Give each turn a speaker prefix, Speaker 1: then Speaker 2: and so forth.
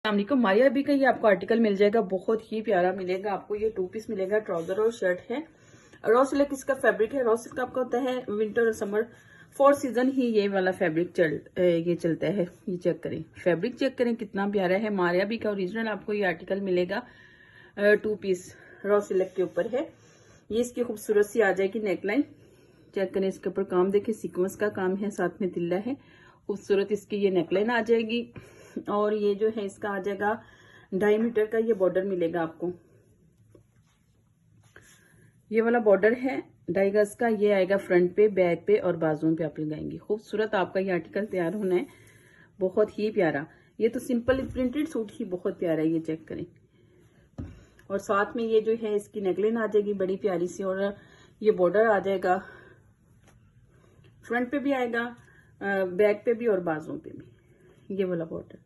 Speaker 1: अस्सलामुअलैकुम, मारिया बी का ये आपको आर्टिकल मिल जाएगा, बहुत ही प्यारा मिलेगा आपको। ये 2 पीस मिलेगा, ट्राउजर और शर्ट है। रॉ सिल्क इसका फैब्रिक है। रॉ सिल्क आपका होता है विंटर और समर 4 सीजन ही ये वाला फैब्रिक ये चलता है। ये चेक करें, फैब्रिक चेक करें कितना प्यारा है। मारिया बी का ओरिजिनल आपको ये आर्टिकल मिलेगा 2 पीस रॉ सिल्क के ऊपर है। ये इसकी खूबसूरत सी आ जाएगी नेकलाइन। चेक करें, इसके ऊपर काम देखें, सीक्वेंस का काम है, साथ में तिल्ला है। खूबसूरत इसकी ये नेकलाइन आ जाएगी और ये जो है इसका आ जाएगा 2.5 मीटर का ये बॉर्डर मिलेगा आपको। ये वाला बॉर्डर है 2.5 गज का। ये आएगा फ्रंट पे, बैक पे और बाजुओं पे आप लगाएंगे। खूबसूरत आपका ये आर्टिकल तैयार होना है, बहुत ही प्यारा। ये तो सिंपल प्रिंटेड सूट ही बहुत प्यारा है, ये चेक करें। और साथ में ये जो है इसकी नेकलाइन आ जाएगी बड़ी प्यारी सी, और ये बॉर्डर आ जाएगा, फ्रंट पे भी आएगा, बैक पे भी और बाजुओं पे भी, ये वाला बॉर्डर।